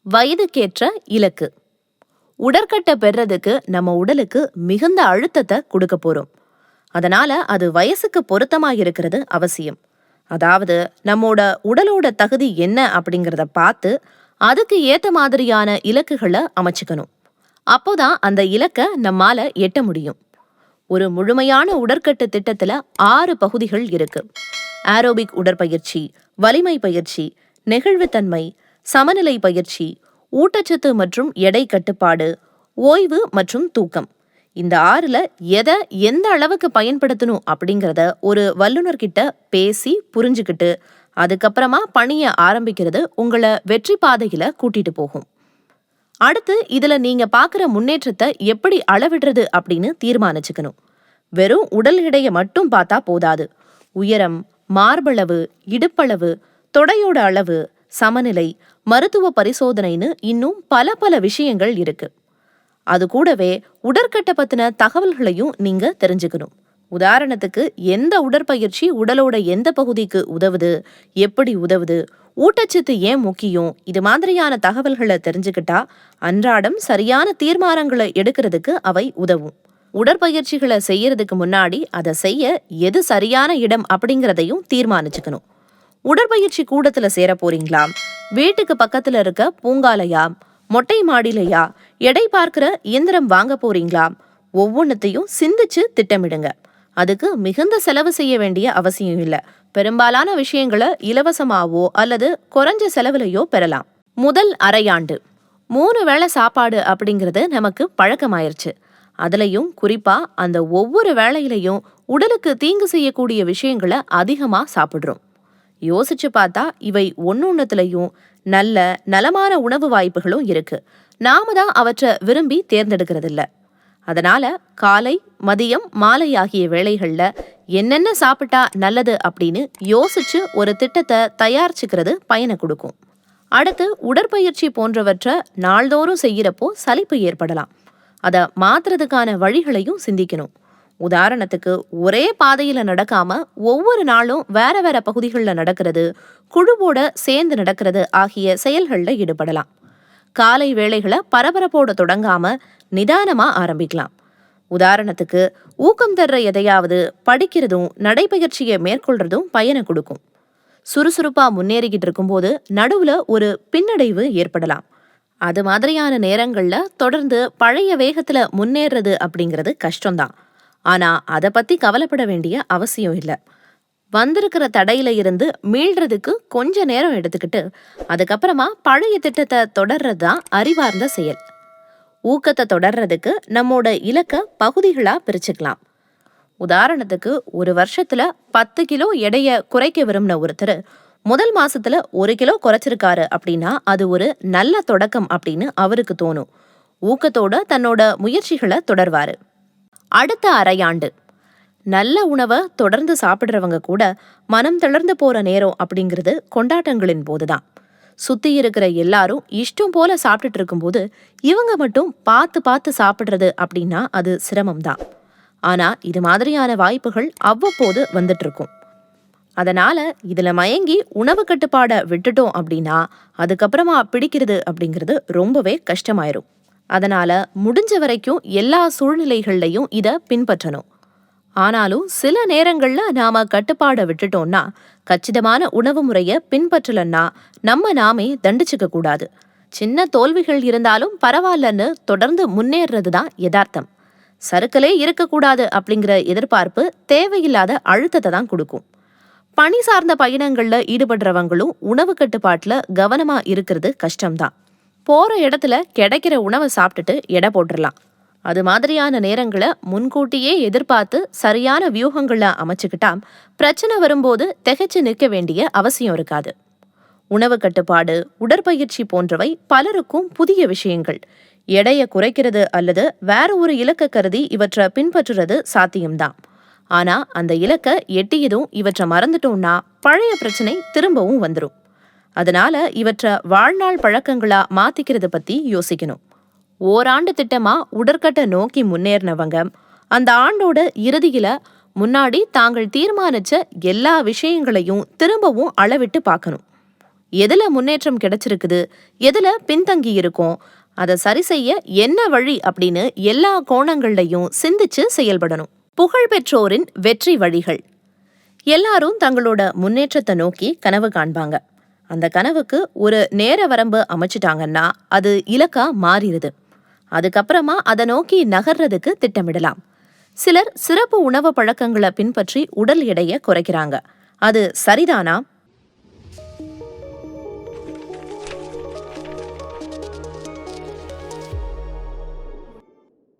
வயதுக்கேற்ற இலக்கு. உடற்கட்டை பெறதுக்கு நம்ம உடலுக்கு மிகுந்த அழுத்தத்தை கொடுக்க போறோம். அதனால அது வயசுக்கு பொருத்தமா இருக்கிறது அவசியம். அதாவது நம்மோட உடலோட தகுதி என்ன அப்படிங்கிறத பார்த்து அதுக்கு ஏத்த மாதிரியான இலக்குகளை அமைச்சுக்கணும். அப்போதான் அந்த இலக்கை நம்மால எட்ட முடியும். ஒரு முழுமையான உடற்கட்டு திட்டத்துல 6 பகுதிகள் இருக்கு. ஏரோபிக் உடற்பயிற்சி, வலிமை பயிற்சி, நெகிழ்வுத்தன்மை, சமநிலை பயிற்சி, ஊட்டச்சத்து மற்றும் எடை கட்டுப்பாடு, ஓய்வு மற்றும் தூக்கம். இந்த 6ல எதை எந்த அளவுக்கு பயன்படுத்தணும் அப்படிங்கிறத ஒரு வல்லுநர்கிட்ட பேசி புரிஞ்சுக்கிட்டு அதுக்கப்புறமா பணிய ஆரம்பிக்கிறது உங்களை வெற்றி பாதையில கூட்டிட்டு போகும். அடுத்து இதுல நீங்க பாக்குற முன்னேற்றத்தை எப்படி அளவிடுறது அப்படின்னு தீர்மானிச்சுக்கணும். வெறும் உடல் எடையை மட்டும் பார்த்தா போதாது. உயரம், மார்பளவு, இடுப்பளவு, தொடையோட அளவு, சமநிலை, மருத்துவ பரிசோதனைன்னு இன்னும் பல பல விஷயங்கள் இருக்கு. அது கூடவே உடற்கட்டை பத்தின தகவல்களையும் நீங்க தெரிஞ்சுக்கணும். உதாரணத்துக்கு எந்த உடற்பயிற்சி உடலோட எந்த பகுதிக்கு உதவுது, எப்படி உதவுது, ஊட்டச்சத்து ஏன் முக்கியம், இது மாதிரியான தகவல்களை தெரிஞ்சுக்கிட்டா அன்றாடம் சரியான தீர்மானங்களை எடுக்கிறதுக்கு அவை உதவும். உடற்பயிற்சிகளை செய்யறதுக்கு முன்னாடி அதை செய்ய எது சரியான இடம் அப்படிங்கிறதையும் தீர்மானிச்சுக்கணும். உடற்பயிற்சி கூடத்துல சேர போறீங்களா, வீட்டுக்கு பக்கத்துல இருக்க பூங்காலையா, மொட்டை மாடிலையா, எடை பார்க்கிற இயந்திரம் வாங்க போறீங்களா, ஒவ்வொன்றத்தையும் சிந்திச்சு திட்டமிடுங்க. அதுக்கு மிகுந்த செலவு செய்ய வேண்டிய அவசியம் இல்லை. பெரும்பாலான விஷயங்களை இலவசமாவோ அல்லது குறைஞ்ச செலவுலையோ பெறலாம். முதல் அரையாண்டு 3 வேளை சாப்பாடு அப்படிங்கிறது நமக்கு பழக்கமாயிருச்சு. அதுலயும் குறிப்பா அந்த ஒவ்வொரு வேளையிலையும் உடலுக்கு தீங்கு செய்யக்கூடிய விஷயங்களை அதிகமா சாப்பிடுறோம். யோசிச்சு பார்த்தா இவை ஒன்னொன்னுலயும் நல்ல நலமான உணவு வாய்ப்புகளும் இருக்கு. நாம தான் அவற்றை விரும்பி தேர்ந்தெடுக்கிறது இல்ல. அதனால காலை, மதியம், மாலை ஆகிய வேளைகள்ல என்னென்ன சாப்பிட்டா நல்லது அப்படின்னு யோசிச்சு ஒரு திட்டத்தை தயாரிச்சுக்கிறது பயனை கொடுக்கும். அடுத்து உடற்பயிற்சி போன்றவற்றை நாள்தோறும் செய்யறப்போ சலிப்பு ஏற்படலாம். அதை மாத்துறதுக்கான வழிகளையும் சிந்திக்கணும். உதாரணத்துக்கு ஒரே பாதையில நடக்காம ஒவ்வொரு நாளும் வேற வேற பகுதிகளில் நடக்கிறது, குழுவோட சேர்ந்து நடக்கிறது ஆகிய செயல்கள்ல ஈடுபடலாம். காலை வேளைகளை பரபரப்போட தொடங்காம நிதானமா ஆரம்பிக்கலாம். உதாரணத்துக்கு ஊக்கம் தர்ற எதையாவது படிக்கிறதும் நடைபயிற்சியை மேற்கொள்றதும் பயனை கொடுக்கும். சுறுசுறுப்பா முன்னேறிக்கிட்டு இருக்கும்போது நடுவுல ஒரு பின்னடைவு ஏற்படலாம். அது மாதிரியான நேரங்கள்ல தொடர்ந்து பழைய வேகத்துல முன்னேறது அப்படிங்கிறது கஷ்டம்தான். ஆனா அதை பத்தி கவலைப்பட வேண்டிய அவசியம் இல்லை. வந்திருக்கிற தடையில இருந்து மீள்றதுக்கு கொஞ்ச நேரம் எடுத்துக்கிட்டு அதுக்கப்புறமா பழைய திட்டத்தை தொடர்றது தான் அறிவார்ந்த செயல். ஊக்கத்தை தொடர்றதுக்கு நம்மோட இலக்க பகுதிகளா பிரிச்சுக்கலாம். உதாரணத்துக்கு ஒரு வருஷத்துல 10 கிலோ எடைய குறைக்க விரும்பின ஒருத்தர் முதல் மாசத்துல 1 கிலோ குறைச்சிருக்காரு அப்படின்னா அது ஒரு நல்ல தொடக்கம் அப்படின்னு அவருக்கு தோணும். ஊக்கத்தோட தன்னோட முயற்சிகளை தொடர்வாரு. அடுத்த அரையாண்டு நல்ல உணவை தொடர்ந்து சாப்பிடுறவங்க கூட மனம் தளர்ந்து போற நேரம் அப்படிங்கிறது கொண்டாட்டங்களின் போதுதான். சுத்தி இருக்கிற எல்லாரும் இஷ்டம் போல சாப்பிட்டுட்டு இருக்கும்போது இவங்க மட்டும் பார்த்து பார்த்து சாப்பிடுறது அப்படின்னா அது சிரமம்தான். ஆனா இது மாதிரியான வாய்ப்புகள் அவ்வப்போது வந்துட்டு இருக்கும். அதனால இதுல மயங்கி உணவு கட்டுப்பாடை விட்டுட்டோம் அப்படின்னா அதுக்கப்புறமா பிடிக்கிறது அப்படிங்கிறது ரொம்பவே கஷ்டமாயிரும். அதனால முடிஞ்ச வரைக்கும் எல்லா சூழ்நிலைகள்லையும் இதை பின்பற்றணும். ஆனாலும் சில நேரங்கள்ல நாம கட்டுப்பாடை விட்டுட்டோம்னா, கச்சிதமான உணவு முறையை பின்பற்றலன்னா நாமே தண்டிச்சுக்க கூடாது. சின்ன தோல்விகள் இருந்தாலும் பரவாயில்லன்னு தொடர்ந்து முன்னேறது தான் யதார்த்தம். சறுக்கலே இருக்கக்கூடாது அப்படிங்கிற எதிர்பார்ப்பு தேவையில்லாத அழுத்தத்தை தான் கொடுக்கும். பணி சார்ந்த பயணங்கள்ல ஈடுபடுறவங்களும் உணவு கட்டுப்பாட்டுல கவனமா இருக்கிறது கஷ்டம்தான். போற இடத்துல கிடைக்கிற உணவை சாப்பிட்டுட்டு எடை போட்டுடலாம். அது மாதிரியான நேரங்களை முன்கூட்டியே எதிர்பார்த்து சரியான வியூகங்களை அமைச்சுக்கிட்டா பிரச்சனை வரும்போது திகைச்சு நிற்க வேண்டிய அவசியம் இருக்காது. உணவு கட்டுப்பாடு, உடற்பயிற்சி போன்றவை பலருக்கும் புதிய விஷயங்கள். எடையை குறைக்கிறது அல்லது வேற ஒரு இலக்க கருதி இவற்றை பின்பற்றுறது சாத்தியம்தான். ஆனா அந்த இலக்க எட்டியதும் இவற்றை மறந்துட்டோம்னா பழைய பிரச்சனை திரும்பவும் வந்துடும். அதனால இவற்றை வாழ்நாள் பழக்கங்களா மாத்திக்கிறது பத்தி யோசிக்கணும். ஓராண்டு திட்டமா உடற்கட்டை நோக்கி முன்னேறினவங்க அந்த ஆண்டோட இறுதியில முன்னாடி தாங்கள் தீர்மானிச்ச எல்லா விஷயங்களையும் திரும்பவும் அளவிட்டு பார்க்கணும். எதுல முன்னேற்றம் கிடைச்சிருக்குது, எதுல பின்தங்கி இருக்கும், அதை சரி செய்ய என்ன வழி அப்படின்னு எல்லா கோணங்கள்லையும் சிந்திச்சு செயல்படணும். புகழ்பெற்றோரின் வெற்றி வழிகள். எல்லாரும் தங்களோட முன்னேற்றத்தை நோக்கி கனவு காண்பாங்க. அந்த கனவுக்கு ஒரு நேர வரம்பு அமைச்சிட்டாங்கன்னா அது இலக்கா மாறிடுது. அதுக்கப்புறமா அதை நோக்கி நகர்றதுக்கு திட்டமிடலாம். சிலர் சிறப்பு உணவு பழக்கங்களை பின்பற்றி உடல் எடையை குறைக்கிறாங்க. அது சரிதானா?